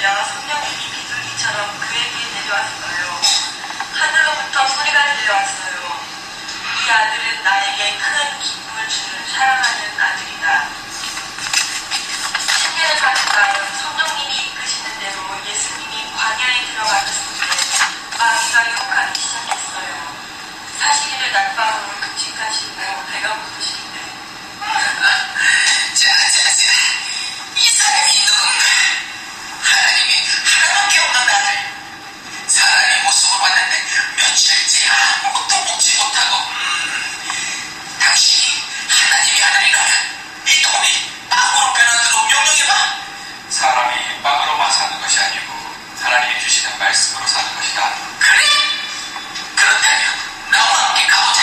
달려 성령님이 비둘기처럼 그에게 내려왔어요. 하늘로부터 소리가 들려왔어요. 이 아들은 나에게 큰 기쁨을 주는 사랑하는 아들이다. 신년을 가득하여 성령님이 이끄시는 대로 예수님이 광야에 들어가셨을 때 마귀가 유혹하기 시작했어요. 40일을 낮밤으로 금식하시고 배가 고프시는데 자자자, 이 사람이 누군가? 하나님이 하나밖에 없는 아들. 사람의 모습을 봤는데 며칠째 아무것도 먹지 못하고 당신이 하나님의 아들이라면 이 돈이 빵으로 변하도록 명령해봐. 사람이 빵으로만 사는 것이 아니고 하나님이 주시는 말씀으로 사는 것이다. 그래? 그렇다면 나와 함께 가보자.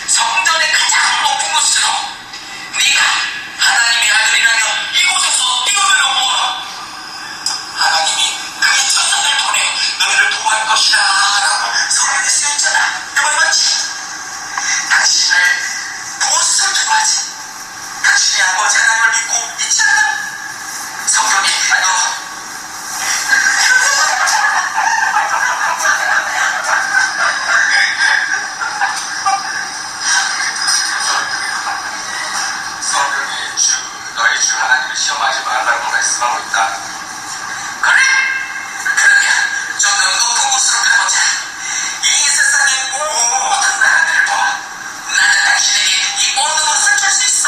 성전의 가장 높은 곳으로. 네가 하나님의 아들이라면 이곳에서 이거를 보아. 하나님이 그의 천사를 보내 너희를 보호할 것이다 라고 성경에 쓰여있잖아. 그 말 맞지? 당신을 무엇을 두고하지? 당신이 아버지 하나님을 믿고 있지 않나? 성경이 성경이 너희 주 하나님을 시험하지 말라고 말씀하고 있다. 그래? 그러면 좀 더 높은 곳으로 가보자. 이 세상의 모든 나라들을 보아. 나는 당신에게 이 모든 것을 줄 수 있어.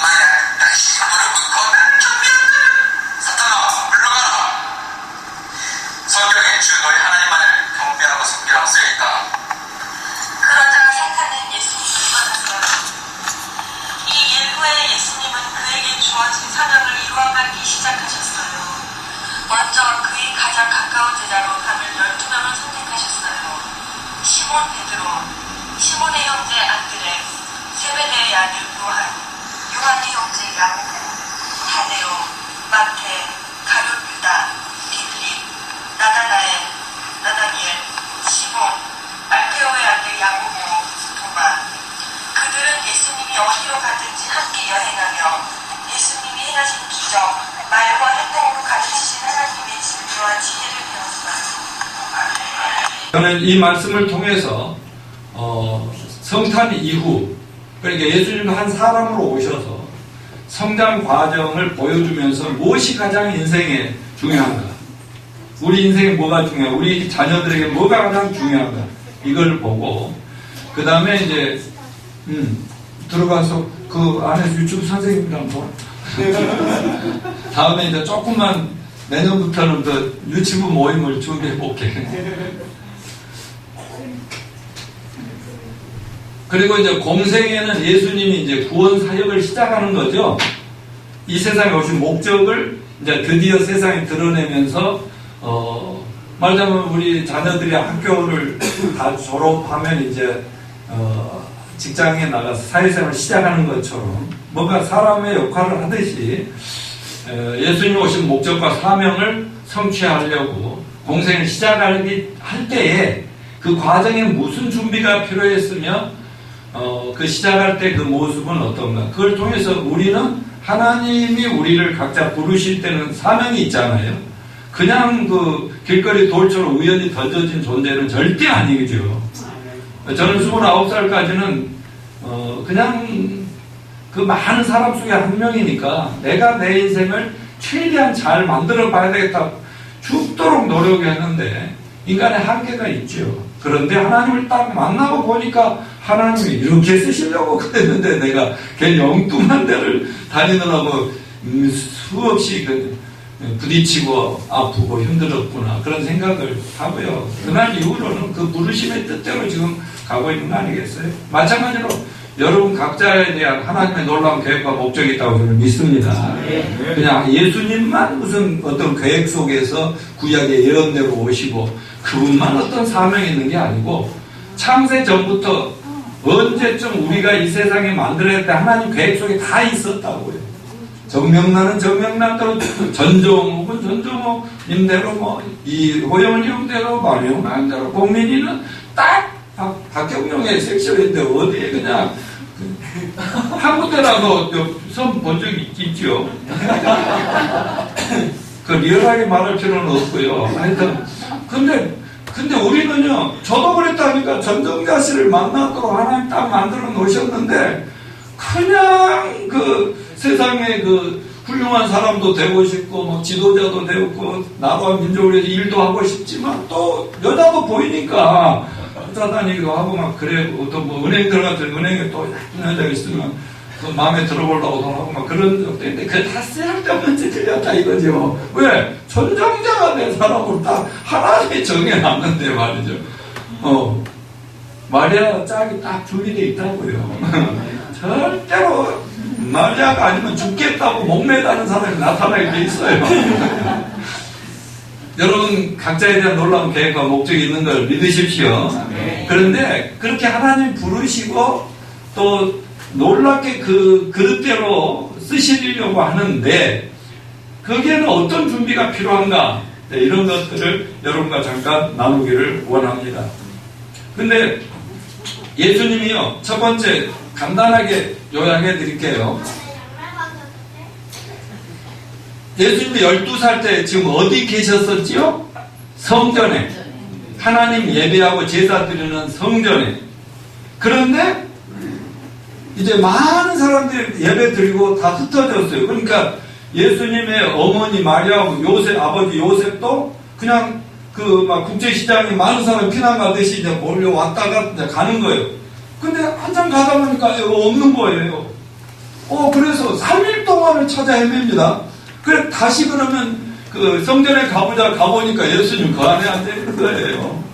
만약 당신이 무릎 꿇고 나를 경배한다면 사탄아 물러가라. 성경에 주 너희 하나님만을 경배하고 섬기라고 쓰여있다. 그러자 사탄은 예수님을 떠났어요. 이 일 후에 예수님은 그에게 주어진 사명을 이루어가기 시작하셨어요. 먼저 그의 가장 가까운 제자로 담을 12명을 선택하셨어요. 시몬 베드로, 시몬의 형제 안드레, 세베대의 아들 요한, 요한의 형제 야고보, 다데오, 마태, 가룟 유다, 빌립, 나다니엘, 시몬, 알페오의 아들 야고보, 도마. 그들은 예수님이 어디로 가든지 함께 여행하며 예수님이 행하신 기적, 말과 행동으로 가르치신 하나님의 진리와 지혜를 배웠어요. 저는 이 말씀을 통해서 성탄 이후, 그러니까 예수님도 한 사람으로 오셔서 성장 과정을 보여주면서 무엇이 가장 인생에 중요한가, 우리 인생에 뭐가 중요한가, 우리 자녀들에게 뭐가 가장 중요한가, 이걸 보고 그 다음에 이제 들어가서 그 안에서 유튜브 선생님이랑 뭐 다음에 이제 조금만 내년부터는 더 유치부 모임을 준비해 볼게. 그리고 이제 공생에는 예수님이 이제 구원 사역을 시작하는 거죠. 이 세상에 오신 목적을 이제 드디어 세상에 드러내면서 말하자면 우리 자녀들이 학교를 다 졸업하면 이제 직장에 나가서 사회생활을 시작하는 것처럼 뭔가 사람의 역할을 하듯이 예수님 오신 목적과 사명을 성취하려고 공생을 시작할 때에 그 과정에 무슨 준비가 필요했으며 그 시작할 때 그 모습은 어떤가, 그걸 통해서 우리는 하나님이 우리를 각자 부르실 때는 사명이 있잖아요. 그냥 그 길거리 돌처럼 우연히 던져진 존재는 절대 아니죠. 저는 29살까지는 그냥 그 많은 사람 속에 한 명이니까 내가 내 인생을 최대한 잘 만들어 봐야 되겠다 죽도록 노력했는데 인간의 한계가 있죠. 그런데 하나님을 딱 만나고 보니까 하나님이 이렇게 쓰시려고 그랬는데 내가 걔 엉뚱한 데를 다니느라고 수없이 부딪히고 아프고 힘들었구나, 그런 생각을 하고요. 그날 이후로는 그 부르심의 뜻대로 지금 가고 있는 거 아니겠어요? 마찬가지로 여러분 각자에 대한 하나님의 놀라운 계획과 목적이 있다고 저는 믿습니다. 그냥 예수님만 무슨 어떤 계획 속에서 구약의 예언대로 오시고 그분만 어떤 사명이 있는 게 아니고 창세 전부터 언제쯤 우리가 이 세상에 만들어낼 때 하나님 계획 속에 다 있었다고요. 정명란은 정명란대로, 전종욱은 전종욱님대로, 이 호영님대로, 만영란대로, 복민이는 딱 박경룡의 섹션인데 어디에 그냥 한 군데라도 선 본 적이 있죠. 그 리얼하게 말할 필요는 없고요. 하여튼 근데 우리는요, 저도 그랬다니까 전정자 씨를 만나도록 하나님 딱 만들어 놓으셨는데 그냥 그 세상에 그 훌륭한 사람도 되고 싶고 뭐 지도자도 되고 나라와 민족을 위해서 일도 하고 싶지만 또 여자도 보이니까 쫓아다니기도 하고 막 그래. 또 뭐 은행 들어갔더니 은행에 또 예쁜 여자가 있으면 그 마음에 들어보려고 하고 막 그런 적도 있는데 그게 다 쓸데없는 짓들이었다 이거죠. 왜? 전정자가 된 사람으로 딱 하나님이 정해놨는데 말이죠. 마리아 짝이 딱 준비되어 있다고요. 절대로 마리아가 아니면 죽겠다고 목매다는 사람이 나타나게 돼 있어요. 여러분 각자에 대한 놀라운 계획과 목적이 있는 걸 믿으십시오. 그런데 그렇게 하나님 부르시고 또 놀랍게 그 그릇대로 쓰시려고 하는데 거기에는 어떤 준비가 필요한가? 네, 이런 것들을 여러분과 잠깐 나누기를 원합니다. 근데 예수님이요, 첫 번째 간단하게 요약해 드릴게요. 예수님이 12살 때 지금 어디 계셨었지요? 성전에. 하나님 예배하고 제사 드리는 성전에. 그런데 이제 많은 사람들이 예배 드리고 다 흩어졌어요. 그러니까 예수님의 어머니 마리아하고 요셉, 아버지 요셉도 그냥 그 막 국제시장에 많은 사람이 피난 가듯이 이제 몰려왔다가 이제 가는 거예요. 근데 한참 가다 보니까 없는 거예요. 그래서 3일 동안을 찾아 헤맵니다. 그래, 다시 그러면 그 성전에 가보니까 예수님 그 안에 앉아있는 거예요.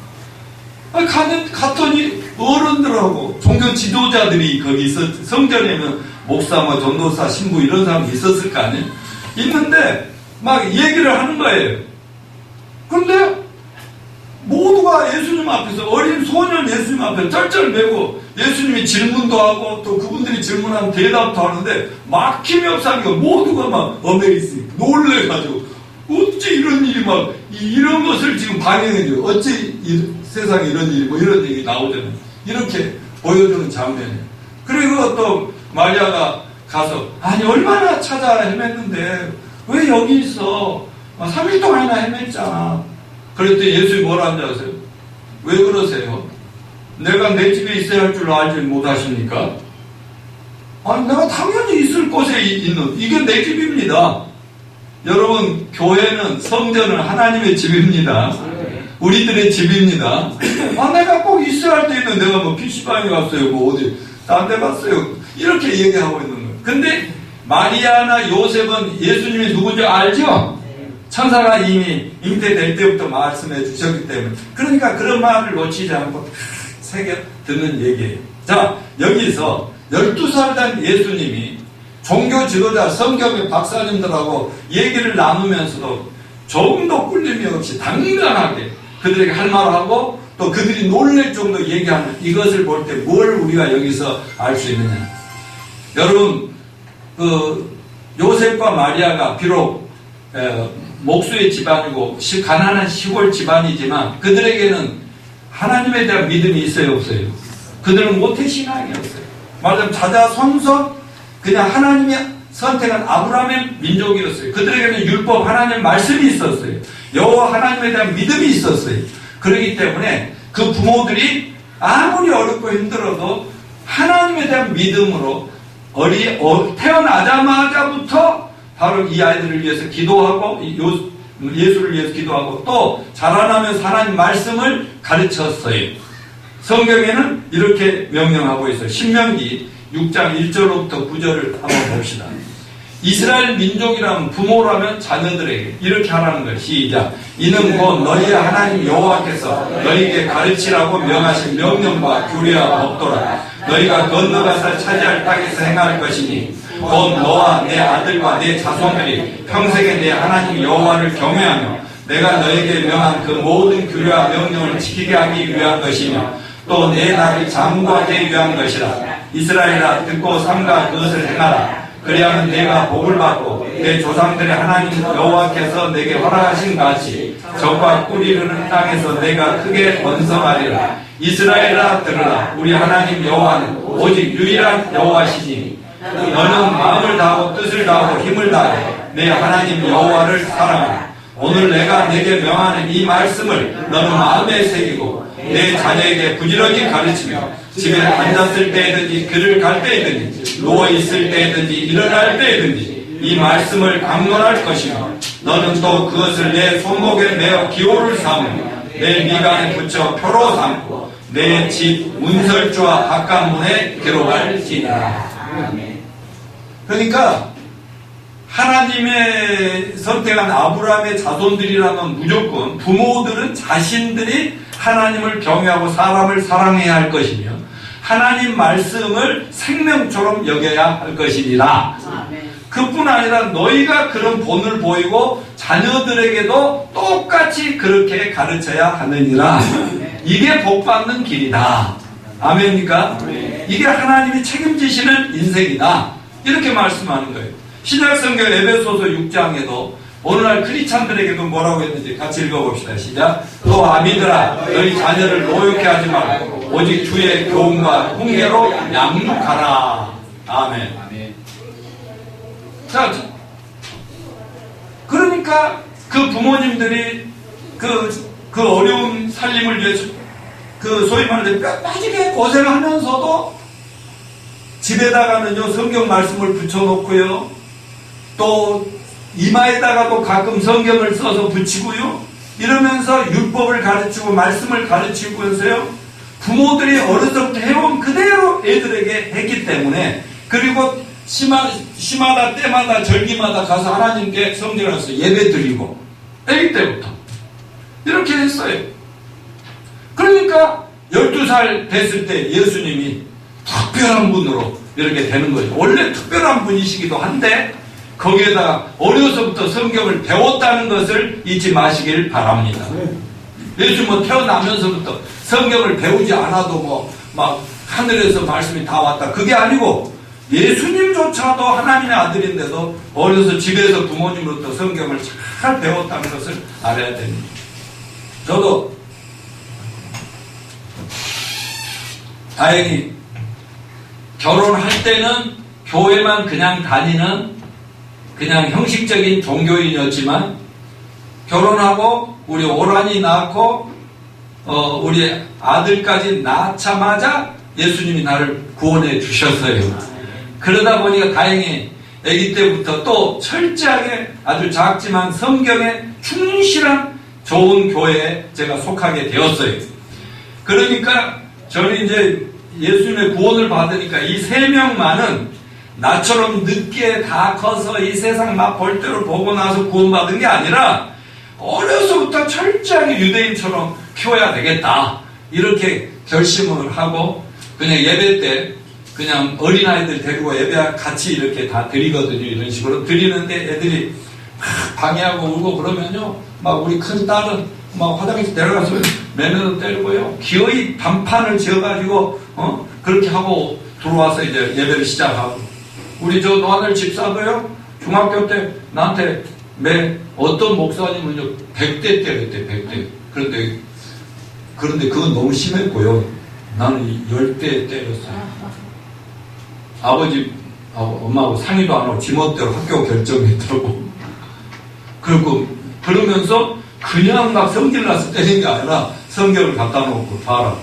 갔더니 어른들하고 종교 지도자들이 거기 성전에는 목사, 뭐 전도사, 신부 이런 사람이 있었을 거 아니에요? 있는데 막 얘기를 하는 거예요. 근데 모두가 예수님 앞에서 어린 소년 예수님 앞에 쩔쩔매고 예수님이 질문도 하고 또 그분들이 질문하면 대답도 하는데 막힘이 없으니까 모두가 막 어메이징 놀래가지고 어째 이런 일이 막 이런 것을 지금 반영해줘요. 어째 세상에 이런 일이 뭐 이런 얘기 나오잖아요. 이렇게 보여주는 장면이에요. 그리고 또 마리아가 가서 아니 얼마나 찾아 헤맸는데 왜 여기 있어? 3일 동안이나 헤맸잖아. 그랬더니 예수님이 뭐라는지 아세요? 왜 그러세요? 내가 내 집에 있어야 할 줄 알지 못하십니까? 아니 내가 당연히 있을 곳에 있는 이게 내 집입니다. 여러분 교회는 성전은 하나님의 집입니다. 우리들의 집입니다. 내가 꼭 있어야 할 때 있는 내가 뭐 PC방에 갔어요 뭐 어디 딴 데 갔어요 이렇게 얘기하고 있는 거예요. 근데 마리아나 요셉은 예수님이 누군지 알죠? 천사가 이미 잉태될 때부터 말씀해 주셨기 때문에 그러니까 그런 말을 놓치지 않고 새겨 듣는 얘기예요. 자, 여기서 12살 된 예수님이 종교 지도자 성경의 박사님들하고 얘기를 나누면서도 조금도 꿀림이 없이 당당하게 그들에게 할 말을 하고 또 그들이 놀랄 정도 얘기하는 이것을 볼 때 뭘 우리가 여기서 알 수 있느냐. 여러분 요셉과 마리아가 비록 목수의 집안이고 가난한 시골 집안이지만 그들에게는 하나님에 대한 믿음이 있어요 없어요? 그들은 모태신앙이었어요. 말하자면 자자손손 그냥 하나님이 선택한 아브라함의 민족이었어요. 그들에게는 율법 하나님의 말씀이 있었어요. 여호와 하나님에 대한 믿음이 있었어요. 그렇기 때문에 그 부모들이 아무리 어렵고 힘들어도 하나님에 대한 믿음으로 태어나자마자부터 바로 이 아이들을 위해서 기도하고 예수를 위해서 기도하고 또 자라나면서 하나님 말씀을 가르쳤어요. 성경에는 이렇게 명령하고 있어요. 신명기 6장 1절부터 9절을 한번 봅시다. 이스라엘 민족이라면 부모라면 자녀들에게 이렇게 하라는 거예요. 시작. 이는 곧 너희의 하나님 여호와께서 너희에게 가르치라고 명하신 명령과 규례와 법도라. 너희가 건너가서 차지할 땅에서 행할 것이니 곧 너와 내 아들과 내 자손들이 평생에 내 하나님 여호와를 경외하며 내가 너에게 명한 그 모든 규례와 명령을 지키게 하기 위한 것이며 또 내 날이 장구하기 위한 것이라. 이스라엘아 듣고 삼가 그것을 행하라. 그리하면 내가 복을 받고 내 조상들의 하나님 여호와께서 내게 허락하신 같이 적과 꿀이 흐르는 땅에서 내가 크게 번성하리라. 이스라엘아 들으라. 우리 하나님 여호와는 오직 유일한 여호와시니 너는 마음을 다하고 뜻을 다하고 힘을 다해 내 하나님 여호와를 사랑하라. 오늘 내가 내게 명하는 이 말씀을 너는 마음에 새기고 내 자녀에게 부지런히 가르치며 집에 앉았을 때든지 길을 갈 때든지 누워있을 때든지 일어날 때든지 이 말씀을 강론할 것이며 너는 또 그것을 내 손목에 매어 기호를 삼으며 내 미간에 붙여 표로 삼고 내 집 문설주와 바깥문에 기록할지니라. 그러니까 하나님의 선택한 아브라함의 자손들이라면 무조건 부모들은 자신들이 하나님을 경외하고 사람을 사랑해야 할 것이며 하나님 말씀을 생명처럼 여겨야 할 것이니라. 그뿐 아니라 너희가 그런 본을 보이고 자녀들에게도 똑같이 그렇게 가르쳐야 하느니라. 이게 복받는 길이다. 아멘입니까? 이게 하나님이 책임지시는 인생이다. 이렇게 말씀하는 거예요. 신약성경 에베소서 6장에도 오늘날 크리스찬들에게도 뭐라고 했는지 같이 읽어봅시다. 시작. 또 아미들아 너희 자녀를 노엽게 하지 말고 오직 주의 교훈과 훈계로 양육하라. 아멘. 자, 그러니까 그 부모님들이 그 어려운 살림을 위해서 소위 말하는 뼈 빠지게 고생하면서도 집에다가는요 성경 말씀을 붙여놓고요 또 이마에다가도 가끔 성경을 써서 붙이고요 이러면서 율법을 가르치고 말씀을 가르치면서요 부모들이 어려서부터 해온 그대로 애들에게 했기 때문에 그리고 시마다 때마다 절기마다 가서 하나님께 성전에 가서 예배 드리고 애기 때부터 이렇게 했어요. 그러니까 12살 됐을 때 예수님이 특별한 분으로 이렇게 되는 거죠. 원래 특별한 분이시기도 한데 거기에다가 어려서부터 성경을 배웠다는 것을 잊지 마시길 바랍니다. 예수님은 태어나면서부터 성경을 배우지 않아도 막 하늘에서 말씀이 다 왔다. 그게 아니고 예수님조차도 하나님의 아들인데도 어려서 집에서 부모님으로부터 성경을 잘 배웠다는 것을 알아야 됩니다. 저도 다행히 결혼할 때는 교회만 그냥 다니는 그냥 형식적인 종교인이었지만 결혼하고 우리 오란이 낳고 우리 아들까지 낳자마자 예수님이 나를 구원해 주셨어요. 그러다 보니까 다행히 아기 때부터 또 철저하게 아주 작지만 성경에 충실한 좋은 교회에 제가 속하게 되었어요. 그러니까 저는 이제 예수님의 구원을 받으니까 이 3명만은 나처럼 늦게 다 커서 이 세상 막 볼 대로 보고 나서 구원받은 게 아니라 어려서부터 철저하게 유대인처럼 키워야 되겠다. 이렇게 결심을 하고 그냥 예배 때 그냥 어린아이들 데리고 예배 같이 이렇게 다 드리거든요. 이런 식으로 드리는데 애들이 막 방해하고 울고 그러면요. 막 우리 큰 딸은 막 화장실 내려가서 매너도 때리고요. 기어이 단판을 지어가지고 그렇게 하고 들어와서 이제 예배를 시작하고 우리 저 노하늘 집사도요. 중학교 때 나한테 어떤 목사님은요 100대 때렸대 100대. 그런데 그건 너무 심했고요. 나는 10대 때렸어요. 아버지, 엄마하고 상의도 안 하고 지멋대로 학교 결정했더라고. 그러면서 그냥 막 성질나서 때리는 게 아니라 성경을 갖다 놓고 봐라.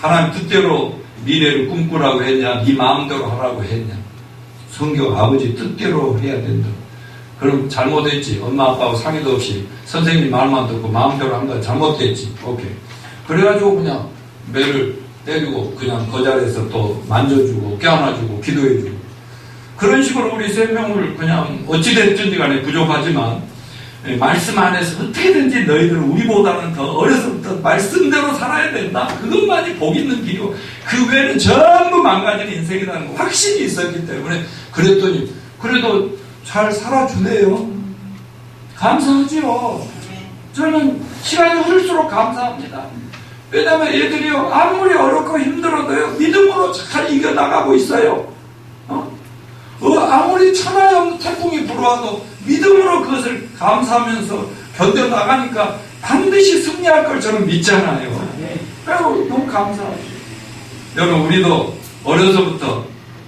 하나님 뜻대로 미래를 꿈꾸라고 했냐, 네 마음대로 하라고 했냐. 성경 아버지 뜻대로 해야 된다. 그럼 잘못했지. 엄마 아빠하고 상의도 없이 선생님 말만 듣고 마음대로 한 건 잘못됐지. 오케이. 그래가지고 그냥 매를 때리고 그냥 그 자리에서 또 만져주고 껴안아주고 기도해주고 그런 식으로 우리 3명을 그냥 어찌됐든지 간에 부족하지만 말씀 안에서 어떻게든지 너희들은 우리보다는 더 어려서부터 말씀대로 살아야 된다. 그것만이 복 있는 길이고 그 외에는 전부 망가진 인생이라는 확신이 있었기 때문에 그랬더니 그래도 잘 살아주네요. 감사하지요. 저는 시간이 흐를수록 감사합니다. 왜냐하면 애들이요 아무리 어렵고 힘들어도요 믿음으로 잘 이겨나가고 있어요. 아무리 천하의 태풍이 불어와도 믿음으로 그것을 감사하면서 견뎌나가니까 반드시 승리할 걸 저는 믿잖아요. 그래서 너무 감사하죠. 여러분 우리도 어려서부터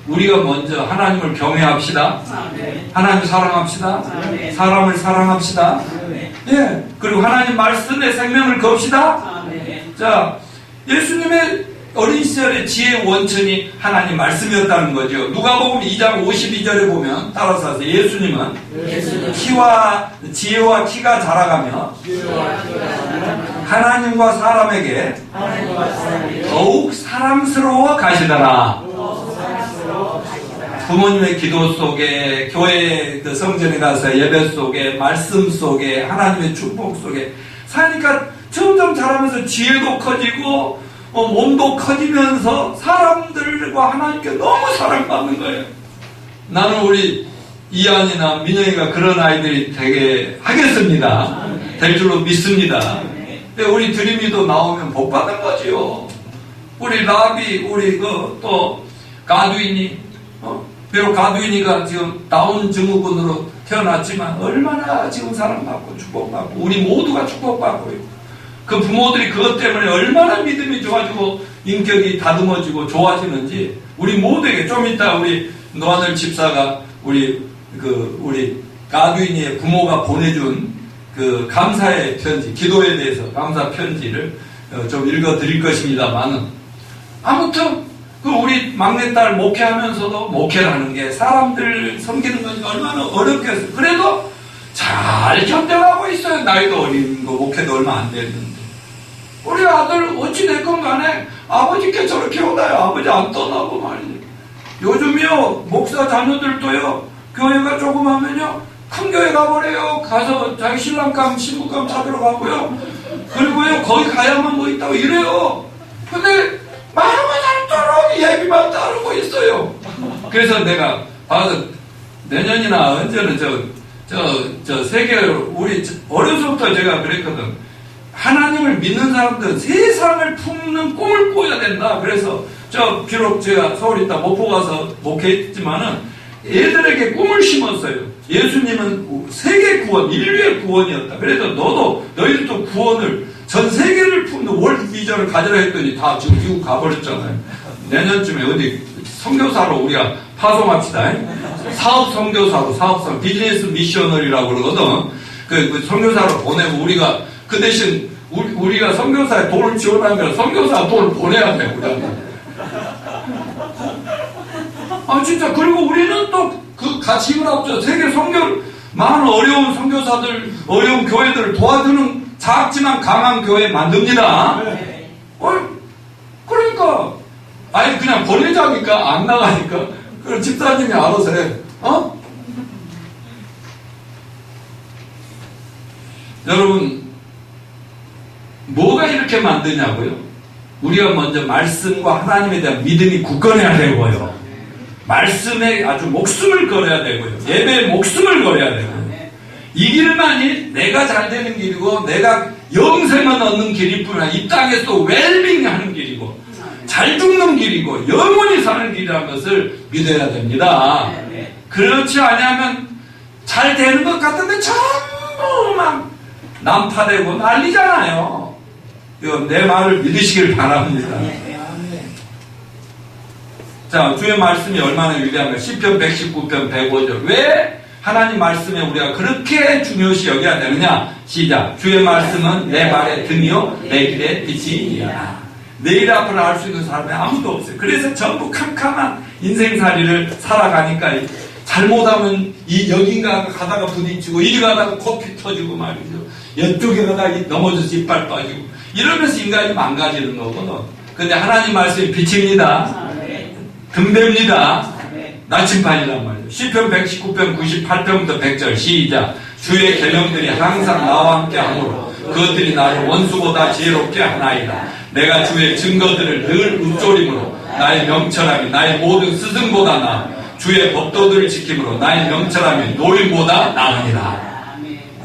우리가 먼저 하나님을 경외합시다. 하나님을 사랑합시다. 사람을 사랑합시다. 예. 그리고 하나님 말씀에 생명을 겁시다. 자, 예수님의 어린 시절의 지혜의 원천이 하나님 말씀이었다는 거죠. 누가복음 2장 52절에 보면 따라서 하세요. 예수님은 키와 지혜와 키가 자라가며 하나님과 사람에게 더욱 사랑스러워 가시더라. 부모님의 기도 속에, 교회 그 성전에 가서 예배 속에, 말씀 속에, 하나님의 축복 속에 사니까 점점 자라면서 지혜도 커지고 몸도 커지면서 사람들과 하나님께 너무 사랑받는 거예요. 나는 우리 이한이나 민영이가 그런 아이들이 되게 하겠습니다. 될 줄로 믿습니다. 근데 우리 드림이도 나오면 복 받은 거지요. 우리 라비, 우리 또 가두인이, 비록 가두인이가 지금 다운 증후군으로 태어났지만 얼마나 지금 사랑받고 축복받고 우리 모두가 축복받고 있고 그 부모들이 그것 때문에 얼마나 믿음이 좋아지고 인격이 다듬어지고 좋아지는지 우리 모두에게 좀 이따 우리 노하늘 집사가 우리 가두인이의 부모가 보내준 그 감사의 편지, 기도에 대해서 감사 편지를 좀 읽어 드릴 것입니다만은 아무튼 그 우리 막내딸 목회하면서도 목회라는 게 사람들 섬기는 건 얼마나 어렵겠어요. 그래도 잘 견뎌가고 있어요. 나이도 어린 거 목회도 얼마 안 됐는데. 우리 아들 어찌됐건 간에 아버지께 저렇게 오나요? 아버지 안 떠나고 말이죠. 요즘이요 목사 자녀들도요 교회가 조금 하면요 큰 교회 가버려요. 가서 자기 신랑감 신부감 찾으러 가고요. 그리고요 거기 가야만 뭐 있다고 이래요. 근데 말하고 잘 따라오니 예비만 따르고 있어요. 그래서 내가 봐서 내년이나 언제는 저 세계 우리 어려서부터 제가 그랬거든. 하나님을 믿는 사람들은 세상을 품는 꿈을 꿔야 된다. 그래서 비록 제가 서울 있다 목포 가서 목회했지만은 애들에게 꿈을 심었어요. 예수님은 세계 구원, 인류의 구원이었다. 그래서 너희들도 구원을 전 세계를 품는 월드 비전을 가져라 했더니 다 지금 미국 가버렸잖아요. 내년쯤에 어디 선교사로 우리가 파송합시다. 사업 선교사로 사업선 비즈니스 미셔널이라고 그러거든. 그 선교사로 보내고 우리가 그 대신 우리가 선교사에 돈을 지원하면 선교사 돈을 보내야 돼. 우리한테. 아 진짜. 그리고 우리는 또 그 같이 힘을 합쳐 세계 선교 많은 어려운 선교사들 어려운 교회들을 도와주는 작지만 강한 교회 만듭니다. 그러니까 아니 그냥 보내자니까 안 나가니까 그럼 집사님이 알아서 해. 여러분 뭐가 이렇게 만드냐고요? 우리가 먼저 말씀과 하나님에 대한 믿음이 굳건해야 되고요. 말씀에 아주 목숨을 걸어야 되고요. 예배에 목숨을 걸어야 되고요. 이 길만이 내가 잘 되는 길이고 내가 영생을 얻는 길일 뿐 아니라 이 땅에서 웰빙하는 길이고 잘 죽는 길이고 영원히 사는 길이라는 것을 믿어야 됩니다. 그렇지 않으면 잘 되는 것 같은데 전부 막 난파되고 난리잖아요. 내 말을 믿으시길 바랍니다. 자, 주의 말씀이 얼마나 위대한가. 시편 119편 105절. 왜 하나님 말씀에 우리가 그렇게 중요시 여겨야 되느냐? 시작. 주의 말씀은 내 발의 등이요 내 길의 빛이니라. 내일 앞을 알 수 있는 사람이 아무도 없어요. 그래서 전부 캄캄한 인생살이를 살아가니까 잘못하면 여긴가 가다가 부딪히고 이리 가다가 코피 터지고 말이죠. 이쪽에 가다가 넘어져서 이빨 빠지고 이러면서 인간이 망가지는 거거든. 근데 하나님 말씀이 빛입니다. 등대입니다. 나침반이란 말이죠. 시편 119편 98편부터 100절 시작. 주의 계명들이 항상 나와 함께 하므로 그것들이 나를 원수보다 지혜롭게 하나이다. 내가 주의 증거들을 늘 읊조림으로 나의 명철함이 나의 모든 스승보다 나아 주의 법도들을 지킴으로 나의 명철함이 노인보다 나으니라.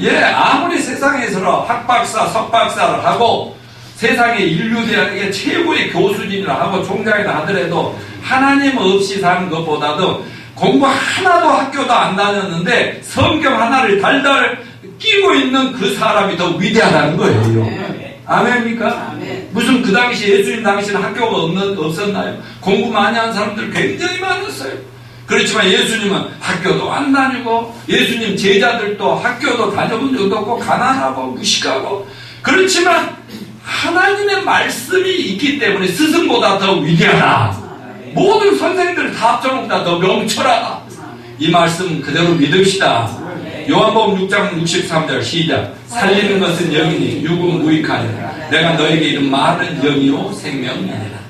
예, 아무리 세상에서 학박사, 석박사를 하고 세상의 인류대학의 최고의 교수진이라 하고 총장이라 하더라도 하나님 없이 사는 것보다도 공부 하나도 학교도 안 다녔는데 성경 하나를 달달 끼고 있는 그 사람이 더 위대하다는 거예요. 아멘입니까? 무슨 그 당시 예수님 당시는 학교가 없었나요? 공부 많이 한 사람들 굉장히 많았어요. 그렇지만 예수님은 학교도 안 다니고 예수님 제자들도 학교도 다녀본 적도 없고 가난하고 무식하고 그렇지만 하나님의 말씀이 있기 때문에 스승보다 더 위대하다. 모든 선생님들 다 합쳐놓다 더 명철하다. 이 말씀 그대로 믿읍시다. 요한복음 6장 63절 시작. 살리는 것은 영이니 육은 무익하니라. 내가 너에게 이른 말은 영이요 생명이니라.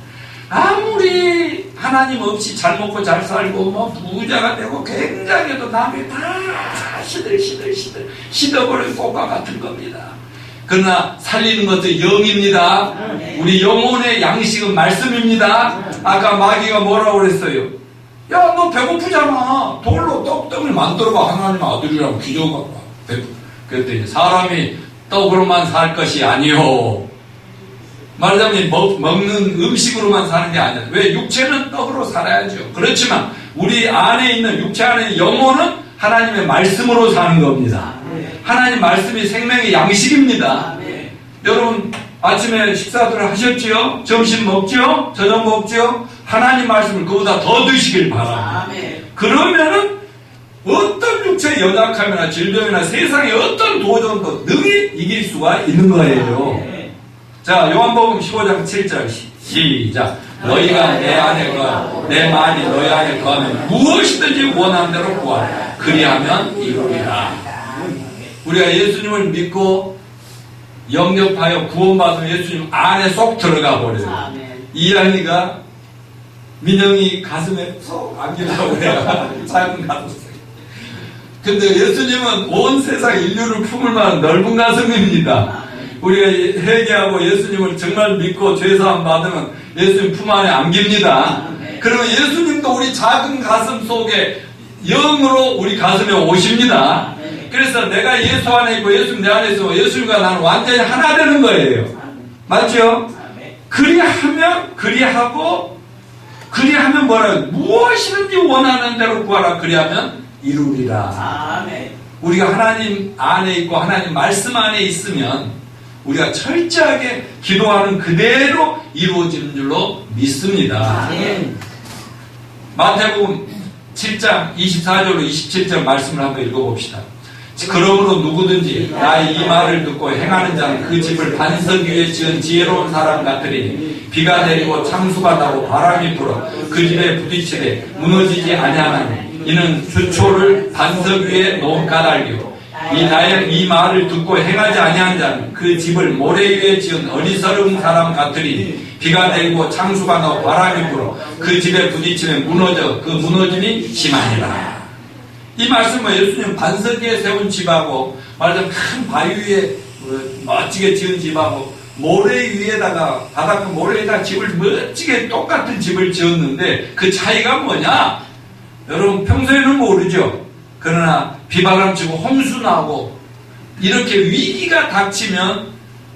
아무리 하나님 없이 잘 먹고 잘 살고 뭐 부자가 되고 굉장해도 남이 다 시들버린 꽃과 같은 겁니다. 그러나 살리는 것은 영입니다. 우리 영혼의 양식은 말씀입니다. 아까 마귀가 뭐라고 그랬어요? 야, 너 배고프잖아. 돌로 떡덩이를 만들어봐. 하나님 아들이라고 기저가 그랬더니 사람이 떡으로만 살 것이 아니요. 말하자면 먹는 음식으로만 사는 게 아니야. 왜? 육체는 떡으로 살아야죠. 그렇지만 우리 안에 있는 육체 안에 있는 영혼은 하나님의 말씀으로 사는 겁니다. 하나님 말씀이 생명의 양식입니다. 여러분 아침에 식사들을 하셨지요? 점심 먹지요? 저녁 먹지요? 하나님 말씀을 그보다 더 드시길 바랍니다. 그러면은 어떤 육체의 연약함이나 질병이나 세상의 어떤 도전도 능히 이길 수가 있는 거예요. 자, 요한복음 15장 7절 시작. 너희가 내 안에 거하고 내 말이 너희 안에 거하면 무엇이든지 원하는 대로 구하라. 그리하면 이루리라. 우리가 예수님을 믿고 영접하여 구원받은 예수님 안에 쏙 들어가 버려요. 이한이가 민영이 가슴에 쏙 안기려고 해요. 작은 가슴. 근데 예수님은 온 세상 인류를 품을 만한 넓은 가슴입니다. 우리가 회개하고 예수님을 정말 믿고 죄사함 받으면 예수님 품 안에 안깁니다. 그리고 예수님도 우리 작은 가슴 속에 영으로 우리 가슴에 오십니다. 그래서 내가 예수 안에 있고 예수님 내 안에 있으면 예수님과 나는 완전히 하나 되는 거예요. 맞죠? 그리하면 뭐라고? 무엇이든지 원하는 대로 구하라. 그리하면 이루리라. 우리가 하나님 안에 있고 하나님 말씀 안에 있으면 우리가 철저하게 기도하는 그대로 이루어지는 줄로 믿습니다. 마태복음 7장 24절로 27절 말씀을 한번 읽어봅시다. 그러므로 누구든지 나의 이 말을 듣고 행하는 자는 그 집을 반석 위에 지은 지혜로운 사람 같으니 비가 내리고 창수가 나고 바람이 불어 그 집에 부딪히되 무너지지 아니하나니 이는 수초를 반석 위에 놓은 까닭이요 나의 이 말을 듣고 행하지 아니한 자는 그 집을 모래 위에 지은 어리석은 사람 같으니 비가 내리고 창수가 나고 바람이 불어 그 집에 부딪히면 무너져 그 무너짐이 심하니라. 이 말씀은 예수님 반석 위에 세운 집하고 말하자면 큰 바위 위에 멋지게 지은 집하고 모래 위에다가 바닷가 모래에다 집을 멋지게 똑같은 집을 지었는데 그 차이가 뭐냐? 여러분 평소에는 모르죠. 그러나 비바람 치고 홍수 나고 이렇게 위기가 닥치면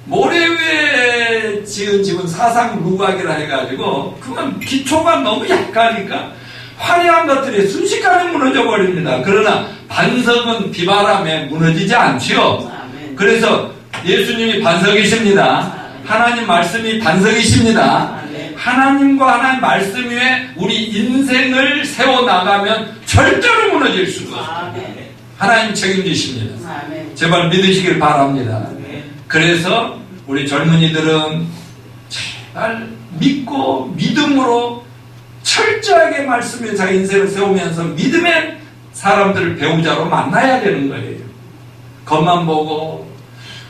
모래 위에 지은 집은 사상 루각이라 해가지고 그건 기초가 너무 약하니까 화려한 것들이 순식간에 무너져 버립니다. 그러나 반석은 비바람에 무너지지 않지요. 그래서 예수님이 반석이십니다. 하나님 말씀이 반석이십니다. 하나님과 하나님 말씀 위에 우리 인생을 세워나가면 절대로 무너질 수가 없습니다. 하나님 책임지십니다. 제발 믿으시길 바랍니다. 그래서 우리 젊은이들은 제발 믿고 믿음으로 철저하게 말씀에 자기 인생을 세우면서 믿음의 사람들을 배우자로 만나야 되는 거예요. 겉만 보고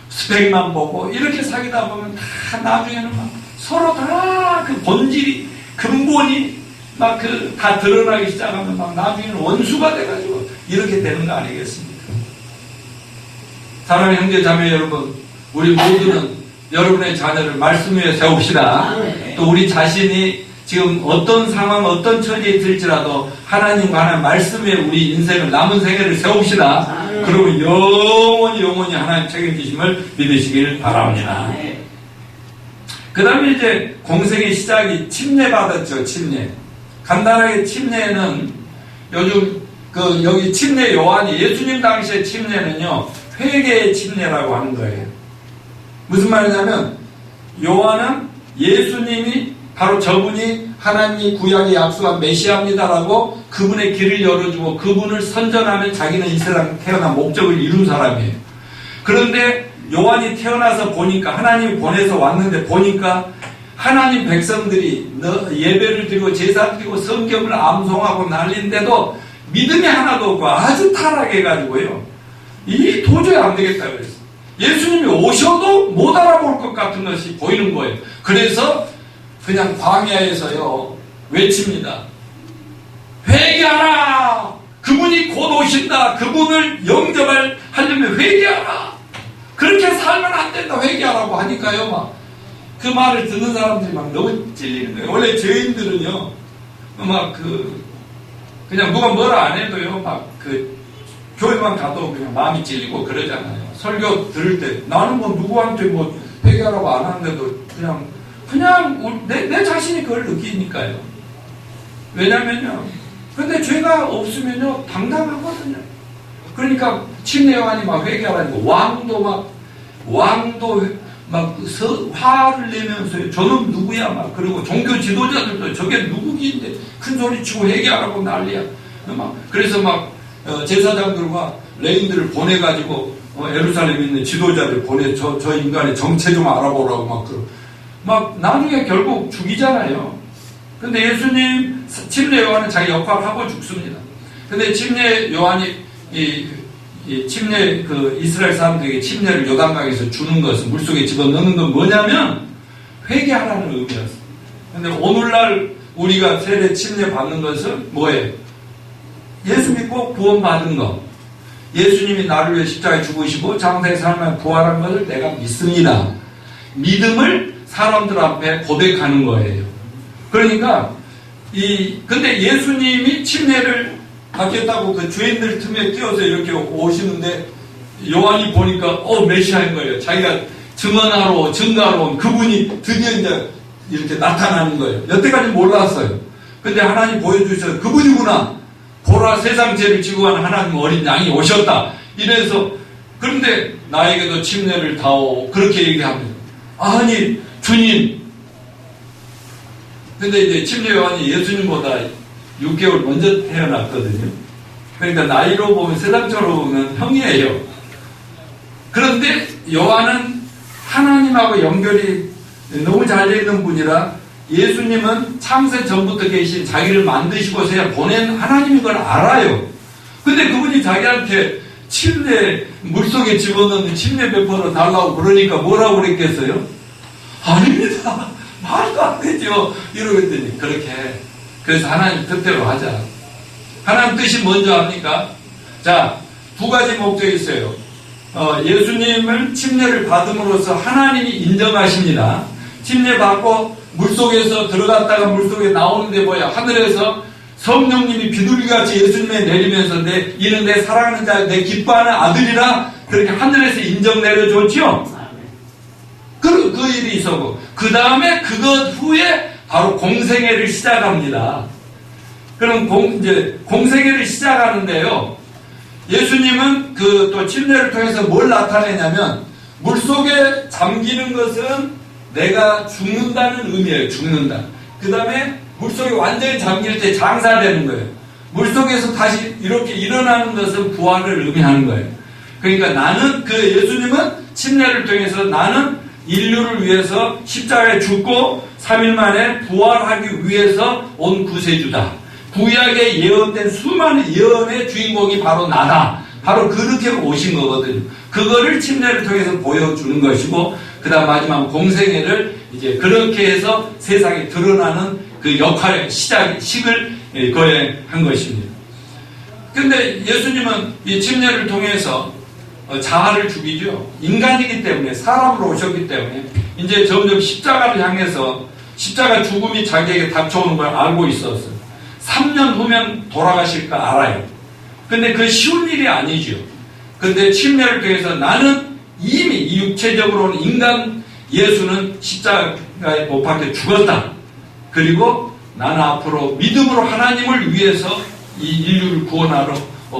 스펙만 보고 이렇게 사귀다 보면 다 나중에는 막 서로 다 그 본질이 근본이 막 다 드러나기 시작하면 막 나중에는 원수가 돼가지고 이렇게 되는 거 아니겠습니까? 사랑하는 형제 자매 여러분, 우리 모두는 여러분의 자녀를 말씀 위에 세웁시다. 또 우리 자신이 지금 어떤 상황, 어떤 처지에 있을지라도 하나님과 하나님 말씀 위에 우리 인생을 남은 생애를 세웁시다. 그러면 영원히 하나님 책임지심을 믿으시길 바랍니다. 그 다음에 이제 공생의 시작이 침례받았죠. 침례. 간단하게 침례는 요즘 여기 침례 요한이 예수님 당시의 침례는요 회개의 침례라고 하는 거예요. 무슨 말이냐면 요한은 예수님이 바로 저분이 하나님이 구약에 약속한 메시아입니다라고 그분의 길을 열어주고 그분을 선전하면 자기는 이 세상에 태어난 목적을 이룬 사람이에요. 그런데 요한이 태어나서 보니까 하나님이 보내서 왔는데 보니까 하나님 백성들이 예배를 드리고 제사 드리고 성경을 암송하고 난리인데도 믿음이 하나도 없고 아주 타락해가지고요. 이 도저히 안 되겠다 그랬어요. 예수님이 오셔도 못 알아볼 것 같은 것이 보이는 거예요. 그래서 그냥 광야에서요 외칩니다. 회개하라! 그분이 곧 오신다. 그분을 영접하려면 회개하라. 그렇게 살면 안 된다. 회개하라고 하니까요. 막 그 말을 듣는 사람들이 막 너무 찔리는 거예요. 원래 죄인들은요, 그냥 누가 뭐라 안 해도요, 교회만 가도 그냥 마음이 찔리고 그러잖아요. 설교 들을 때 나는 뭐 누구한테 뭐 회개하라고 안 하는데도 그냥 내 자신이 그걸 느끼니까요. 왜냐면요. 근데 죄가 없으면요, 당당하거든요. 그러니까 침례 요한이 막 회개하라니까 왕도 화를 내면서요. 저는 누구야? 그리고 종교 지도자들도 저게 누구긴데 큰 소리 치고 회개하라고 난리야. 그래서 제사장들과 레인들을 보내가지고 예루살렘에 있는 지도자들 저 인간의 정체 좀 알아보라고 나중에 결국 죽이잖아요. 근데 예수님 침례 요한은 자기 역할을 하고 죽습니다. 근데 침례 요한이 이스라엘 사람들에게 침례를 요단강에서 주는 것은 물속에 집어넣는 건 뭐냐면 회개하라는 의미였어요. 근데 오늘날 우리가 세례 침례 받는 것은 뭐예요? 예수 믿고 구원받은 거. 예수님이 나를 위해 십자가에 죽으시고 장사에 살면 부활한 것을 내가 믿습니다. 믿음을 사람들 앞에 고백하는 거예요. 그러니까 근데 예수님이 침례를 받겠다고 그 죄인들 틈에 끼어서 이렇게 오시는데 요한이 보니까 메시아인 거예요. 자기가 증거하러 온 그분이 드디어 이제 이렇게 나타나는 거예요. 여태까지 몰랐어요. 근데 하나님 보여주셔서 그분이구나. 보라, 세상 죄를 지고 가는 하나님 어린 양이 오셨다. 이래서 그런데 나에게도 침례를 다오. 그렇게 얘기합니다. 아니 주님. 근데 이제 침례 요한이 예수님보다 6개월 먼저 태어났거든요. 그러니까 나이로 보면 세상적으로 보면 형이에요. 그런데 요한은 하나님하고 연결이 너무 잘 되어 있는 분이라 예수님은 창세 전부터 계신 자기를 만드시고서야 보낸 하나님인 걸 알아요. 근데 그분이 자기한테 물속에 집어넣는 침례 배포로 달라고 그러니까 뭐라고 그랬겠어요? 아닙니다. 말도 안 되죠. 이러랬더니 그렇게. 그래서 하나님 뜻대로 하자. 하나님 뜻이 뭔지 압니까? 자, 두 가지 목적이 있어요. 예수님을 침례를 받음으로써 하나님이 인정하십니다. 침례 받고 물속에서 들어갔다가 물속에 나오는데 뭐야? 하늘에서 성령님이 비둘기같이 예수님에 내리면서 이는 내 사랑하는 자, 내 기뻐하는 아들이라 그렇게 하늘에서 인정 내려줬죠? 그 일이 있었고 그 다음에 그것 후에 바로 공생애를 시작합니다. 그럼 이제 공생애를 시작하는데요. 예수님은 또 침례를 통해서 뭘 나타내냐면 물속에 잠기는 것은 내가 죽는다는 의미예요. 죽는다. 그 다음에 물속에 완전히 잠길 때 장사되는 거예요. 물속에서 다시 이렇게 일어나는 것은 부활을 의미하는 거예요. 그러니까 예수님은 침례를 통해서 나는 인류를 위해서 십자가에 죽고 3일 만에 부활하기 위해서 온 구세주다. 구약에 예언된 수많은 예언의 주인공이 바로 나다. 바로 그렇게 오신 거거든요. 그거를 침례를 통해서 보여주는 것이고, 그 다음 마지막 공생애를 이제 그렇게 해서 세상에 드러나는 그 역할의 식을 거행한 것입니다. 근데 예수님은 이 침례를 통해서 자아를 죽이죠. 인간이기 때문에, 사람으로 오셨기 때문에 이제 점점 십자가를 향해서 십자가 죽음이 자기에게 닥쳐오는 걸 알고 있었어요. 3년 후면 돌아가실까 알아요. 근데 그 쉬운 일이 아니죠. 근데 침례를 통해서 나는 이미 이 육체적으로는 인간 예수는 십자가에 못 박혀 죽었다. 그리고 나는 앞으로 믿음으로 하나님을 위해서 이 인류를 구원하러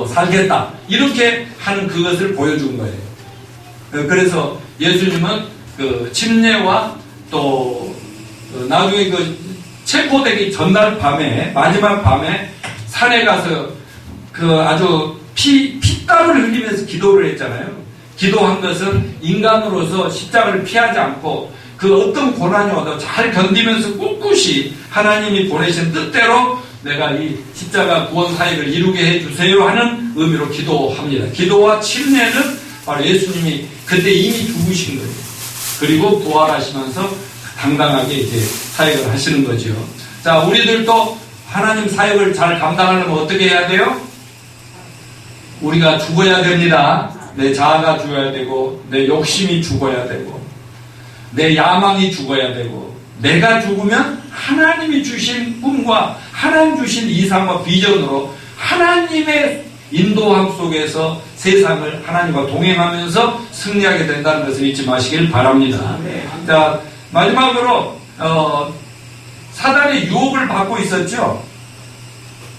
살겠다. 이렇게 하는 그것을 보여준 거예요. 그래서 예수님은 그 침례와 또 나중에 그 체포되기 전날 밤에, 마지막 밤에 산에 가서 그 아주 피땀을 흘리면서 기도를 했잖아요. 기도한 것은 인간으로서 십자가를 피하지 않고 그 어떤 고난이 와도 잘 견디면서 꿋꿋이 하나님이 보내신 뜻대로 내가 이 십자가 구원 사역을 이루게 해주세요 하는 의미로 기도합니다. 기도와 침례는 바로 예수님이 그때 이미 죽으신 거예요. 그리고 부활하시면서 당당하게 이제 사역을 하시는 거죠. 자, 우리들도 하나님 사역을 잘 감당하려면 어떻게 해야 돼요? 우리가 죽어야 됩니다. 내 자아가 죽어야 되고, 내 욕심이 죽어야 되고, 내 야망이 죽어야 되고, 내가 죽으면 하나님이 주신 꿈과 하나님 주신 이상과 비전으로 하나님의 인도함 속에서 세상을 하나님과 동행하면서 승리하게 된다는 것을 잊지 마시길 바랍니다. 자, 마지막으로 사단의 유혹을 받고 있었죠.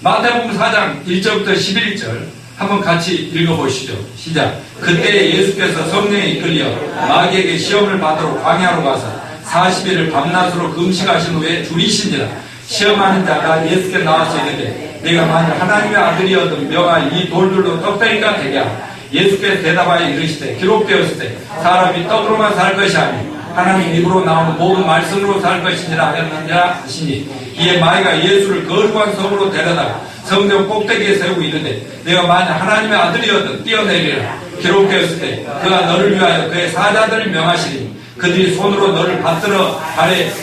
마태복음 4장 1절부터 11절 한번 같이 읽어보시죠. 시작. 그때 예수께서 성령에 이끌려 마귀에게 시험을 받으러 광야로 가서 40일을 밤낮으로 금식하신 후에 줄이시니라. 시험하는 자가 예수께 나와서 이르되 내가 만일 하나님의 아들이어든 명하여 이 돌들로 떡다리가 되게 하라. 예수께서 대답하여 이르시되 기록되었을 때 사람이 떡으로만 살 것이 아니요 하나님 입으로 나오는 모든 말씀으로 살 것이니라 하였느니라 하시니 이에 마귀가 예수를 거룩한 성으로 데려다가 성전 꼭대기에 세우고 이르되 내가 만일 하나님의 아들이어든 뛰어내리라. 기록되었을 때 그가 너를 위하여 그의 사자들을 명하시니 그들이 손으로 너를 받들어 발에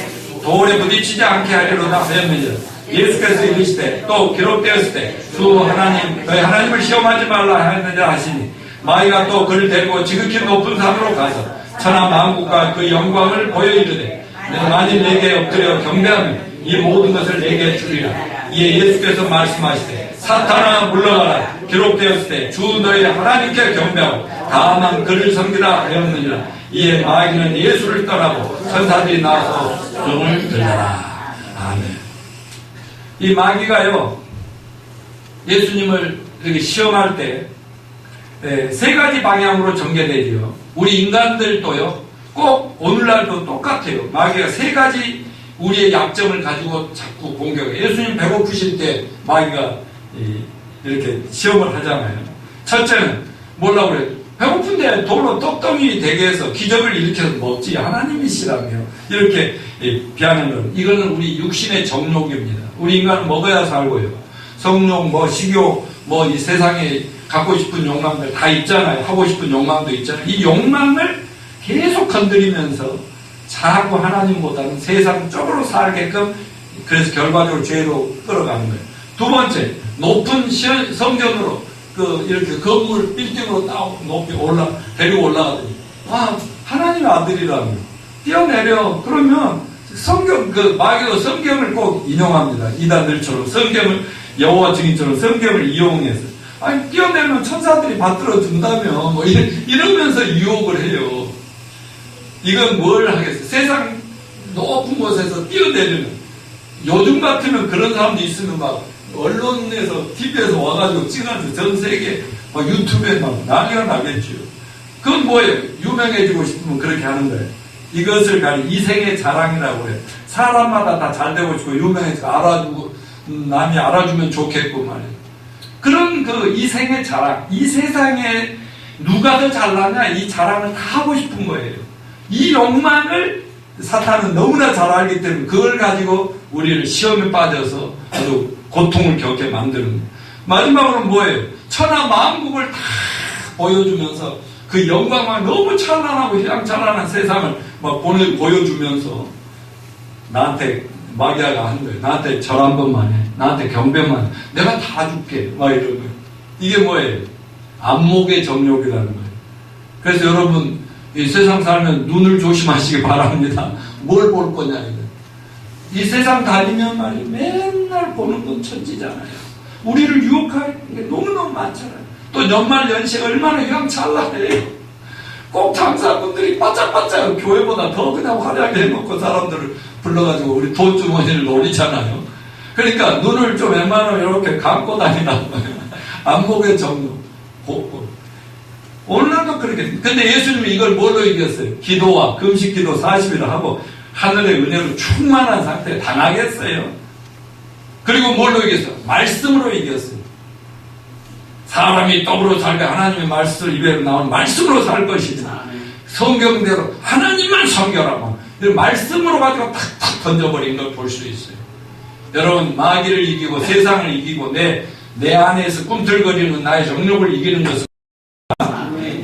돌에 부딪히지 않게 하리로다 하였느니라. 예수께서 이르시되 또 기록되었을 때 주 하나님 너희 하나님을 시험하지 말라 하였느니라 하시니 마귀가 또 그를 데리고 지극히 높은 산으로 가서 천하 만국과 그 영광을 보여 이르되 내가 만일 내게 엎드려 경배하면 이 모든 것을 내게 주리라. 이에 예수께서 말씀하시되 사탄아 물러가라. 기록되었을 때 주 너희 하나님께 경배하고 다만 그를 섬기라 하였느니라. 이에 마귀는 예수를 떠나고 천사들이 나와서 등을 들더라. 아멘. 이 마귀가요 예수님을 이렇게 시험할 때 세 가지 방향으로 전개되죠. 우리 인간들도요 꼭 오늘날도 똑같아요. 마귀가 세 가지 우리의 약점을 가지고 자꾸 공격해요. 예수님 배고프실 때 마귀가 이렇게 시험을 하잖아요. 첫째는 뭐라고 그래요? 배고픈데 돌로 떡덩이 되게 해서 기적을 일으켜서 먹지 하나님이시라며 이렇게 비하는 건 이거는 우리 육신의 정욕입니다. 우리 인간은 먹어야 살고요. 성욕, 식욕, 이 세상에 갖고 싶은 욕망들 다 있잖아요. 하고 싶은 욕망도 있잖아요. 이 욕망을 계속 건드리면서 자꾸 하나님보다는 세상 쪽으로 살게끔 그래서 결과적으로 죄로 끌어가는 거예요. 두 번째, 높은 성전으로 이렇게 건물 빌딩으로 딱 높이 데리고 올라가더니 하나님의 아들이라며 뛰어내려. 그러면 마귀가 성경을 꼭 인용합니다. 이단들처럼 성경을 여호와 증인처럼 성경을 이용해서 뛰어내면 천사들이 받들어 준다며 이러면서 유혹을 해요. 이건 뭘 하겠어요? 세상 높은 곳에서 뛰어내리는 요즘 같으면 그런 사람도 있으면 막 언론에서 TV에서 와가지고 찍어서 전 세계 유튜브에 막 난리가 나겠죠. 그건 뭐예요? 유명해지고 싶으면 그렇게 하는 거예요. 이것을 가리켜 이생의 자랑이라고 해요. 사람마다 다 잘 되고 싶고 유명해지고 알아주고 남이 알아주면 좋겠고 말이에요. 그런 이생의 자랑, 이 세상에 누가 더 잘나냐 이 자랑을 다 하고 싶은 거예요. 이 욕망을 사탄은 너무나 잘 알기 때문에 그걸 가지고 우리를 시험에 빠져서 아주 고통을 겪게 만드는 거예요. 마지막으로 뭐예요? 천하 만국을 다 보여주면서 그 영광만 너무 찬란하고 휘황찬란한 세상을 막 보여주면서 나한테 마귀아가 하는 거예요. 나한테 절 한 번만 해. 나한테 경배만 해. 내가 다 줄게. 막 이런 거예요. 이게 뭐예요? 안목의 정욕이라는 거예요. 그래서 여러분 이 세상 살면 눈을 조심하시기 바랍니다. 뭘 볼 거냐 이거. 이 세상 다니면 말이에요. 맨날 보는 건 천지잖아요. 우리를 유혹할 게 너무너무 많잖아요. 또 연말 연시 얼마나 휘황찬란해요. 꼭 장사분들이 바짝바짝 교회보다 더 그냥 화려하게 해놓고 사람들을 불러가지고 우리 돈주머니를 노리잖아요. 그러니까 눈을 좀 웬만하면 이렇게 감고 다니라고 안목의 정욕. 오늘날도 그렇게. 근데 예수님이 이걸 뭘로 이겼어요? 기도와 금식 기도 40일을 하고 하늘의 은혜로 충만한 상태에 당하겠어요. 그리고 뭘로 이겼어? 말씀으로 이겼어요. 사람이 떡으로 살까 하나님의 말씀 입에로 나온 말씀으로 살 것이다. 성경대로 하나님만 섬겨라고 말씀으로 가지고 탁탁 던져버린 걸 볼 수 있어요. 여러분 마귀를 이기고 세상을 이기고 내 안에서 꿈틀거리는 나의 정욕을 이기는 것은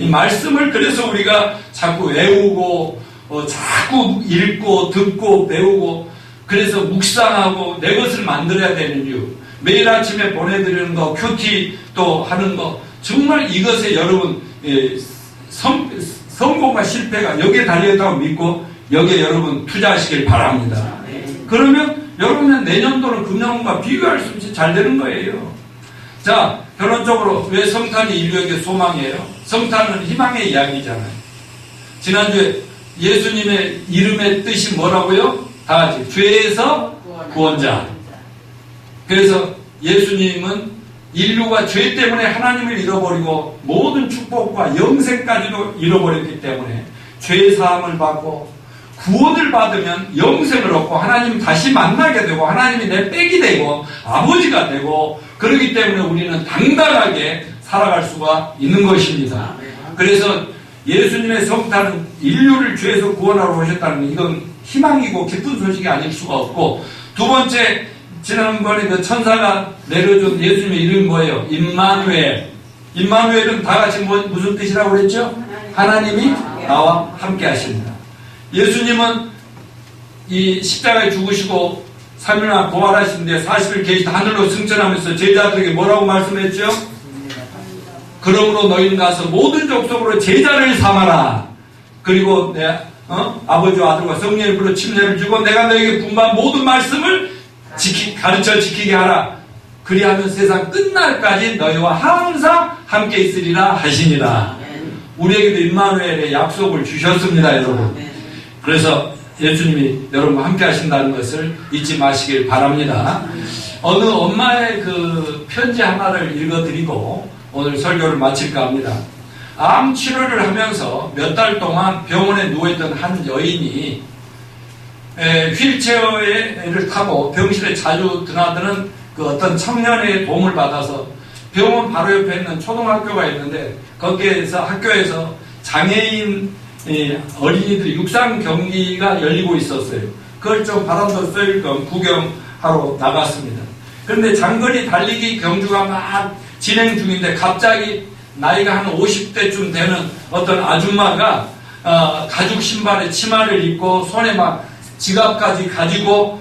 이 말씀을 그래서 우리가 자꾸 외우고 자꾸 읽고 듣고 배우고 그래서 묵상하고 내 것을 만들어야 되는 이유. 매일 아침에 보내드리는 거 큐티 또 하는 거 정말 이것에 여러분 성공과 실패가 여기에 달려있다고 믿고 여기에 여러분 투자하시길 바랍니다. 그러면 여러분은 내년도는 금년과 비교할 수 없이 잘 되는 거예요. 자, 결론적으로 왜 성탄이 인류에게 소망이에요? 성탄은 희망의 이야기잖아요. 지난주에 예수님의 이름의 뜻이 뭐라고요? 다 같이 죄에서 구원자. 그래서 예수님은 인류가 죄 때문에 하나님을 잃어버리고 모든 축복과 영생까지도 잃어버렸기 때문에 죄 사함을 받고 구원을 받으면 영생을 얻고 하나님 다시 만나게 되고 하나님이 내 빽이 되고 아버지가 되고 그렇기 때문에 우리는 당당하게 살아갈 수가 있는 것입니다. 그래서 예수님의 성탄은 인류를 죄에서 구원하러 오셨다는 이건 희망이고 기쁜 소식이 아닐 수가 없고 두 번째 지난번에 그 천사가 내려준 예수님의 이름이 뭐예요? 임마누엘. 임마누엘은 다 같이 무슨 뜻이라고 그랬죠? 하나님이 나와 함께 하십니다. 예수님은 이 십자가에 죽으시고 3일나 부활하시는데 40일 계시다 하늘로 승천하면서 제자들에게 뭐라고 말씀했죠? 그러므로 너희는 가서 모든 족속으로 제자를 삼아라. 그리고 내 아버지와 아들과 성령을 불러 침례를 주고 내가 너에게 분부한 모든 말씀을 가르쳐 지키게 하라. 그리하면 세상 끝날까지 너희와 항상 함께 있으리라 하시니라. 우리에게도 임마누엘의 약속을 주셨습니다, 여러분. 그래서 예수님이 여러분과 함께 하신다는 것을 잊지 마시길 바랍니다. 어느 엄마의 그 편지 하나를 읽어드리고 오늘 설교를 마칠까 합니다. 암 치료를 하면서 몇 달 동안 병원에 누워있던 한 여인이 휠체어를 타고 병실에 자주 드나드는 그 어떤 청년의 도움을 받아서 병원 바로 옆에 있는 초등학교가 있는데 거기에서 학교에서 장애인 어린이들 육상 경기가 열리고 있었어요. 그걸 좀 바람도 쐴 겸 구경하러 나갔습니다. 그런데 장거리 달리기 경주가 막 진행 중인데 갑자기 나이가 한 50대쯤 되는 어떤 아줌마가 가죽 신발에 치마를 입고 손에 막 지갑까지 가지고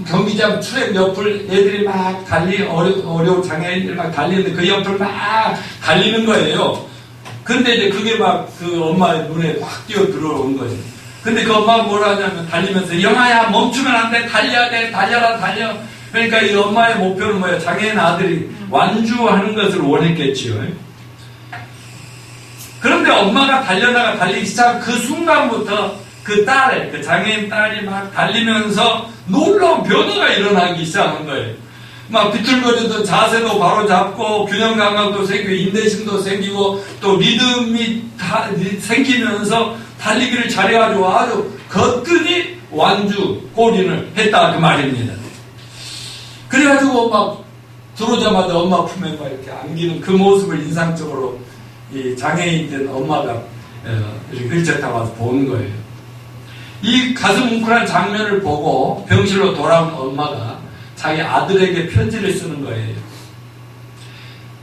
경기장 트랙 옆을 애들이 막 어려운 장애인들 막 달리는데 그 옆을 막 달리는 거예요. 근데 이제 그게 막 그 엄마의 눈에 확 뛰어 들어온 거죠. 근데 그 엄마가 뭐라 하냐면 달리면서 영아야 멈추면 안 돼. 달려야 돼. 달려라 달려. 그러니까 이 엄마의 목표는 뭐예요? 장애인 아들이 완주하는 것을 원했겠지요. 그런데 엄마가 달려나가 달리기 시작 그 순간부터 그 장애인 딸이 막 달리면서 놀라운 변화가 일어나기 시작한 거예요. 막 비틀거리던 자세도 바로 잡고 균형 감각도 생기고 인내심도 생기고 또 리듬이 다 생기면서 달리기를 잘해가지고 아주 거뜬히 완주 골인을 했다 그 말입니다. 그래가지고 막 들어오자마자 엄마 품에 막 이렇게 안기는 그 모습을 인상적으로 이 장애인 된 엄마가 이렇게 휠체어 타고 와서 보는 거예요. 이 가슴 뭉클한 장면을 보고 병실로 돌아온 엄마가 자기 아들에게 편지를 쓰는 거예요.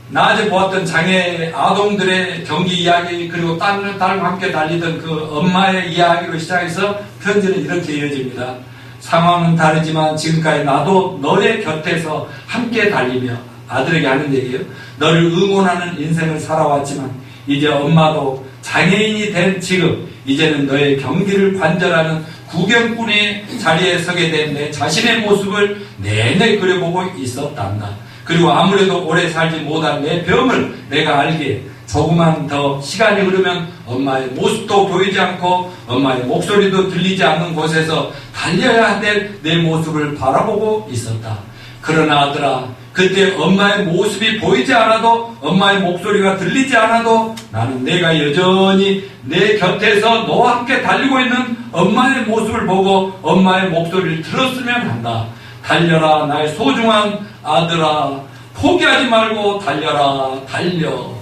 낮에 보았던 장애 아동들의 경기 이야기 그리고 딸과 함께 달리던 그 엄마의 이야기로 시작해서 편지는 이렇게 이어집니다. 상황은 다르지만 지금까지 나도 너의 곁에서 함께 달리며 아들에게 하는 얘기예요. 너를 응원하는 인생을 살아왔지만 이제 엄마도 장애인이 된 지금 이제는 너의 경기를 관절하는 구경꾼의 자리에 서게 된 내 자신의 모습을 내내 그려보고 있었단다. 그리고 아무래도 오래 살지 못한 내 병을 내가 알기에 조금만 더 시간이 흐르면 엄마의 모습도 보이지 않고 엄마의 목소리도 들리지 않는 곳에서 달려야 될 내 모습을 바라보고 있었다. 그러나 아들아, 그때 엄마의 모습이 보이지 않아도, 엄마의 목소리가 들리지 않아도 나는 내가 여전히 내 곁에서 너와 함께 달리고 있는 엄마의 모습을 보고 엄마의 목소리를 들었으면 한다. 달려라 나의 소중한 아들아, 포기하지 말고 달려라, 달려.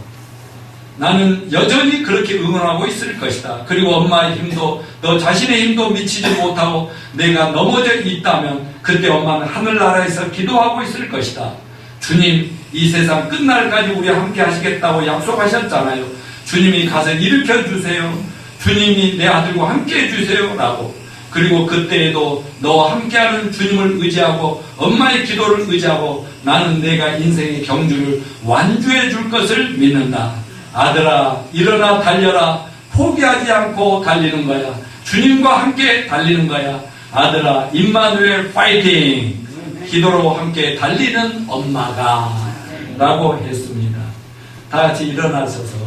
나는 여전히 그렇게 응원하고 있을 것이다. 그리고 엄마의 힘도, 너 자신의 힘도 미치지 못하고 내가 넘어져 있다면 그때 엄마는 하늘나라에서 기도하고 있을 것이다. 주님, 이 세상 끝날까지 우리 함께 하시겠다고 약속하셨잖아요. 주님이 가서 일으켜 주세요. 주님이 내 아들과 함께 해주세요. 라고. 그리고 그때에도 너와 함께하는 주님을 의지하고 엄마의 기도를 의지하고 나는 내가 인생의 경주를 완주해 줄 것을 믿는다. 아들아, 일어나 달려라. 포기하지 않고 달리는 거야. 주님과 함께 달리는 거야. 아들아, 임마누엘 파이팅! 기도로 함께 달리는 엄마가 라고 했습니다. 다 같이 일어나셔서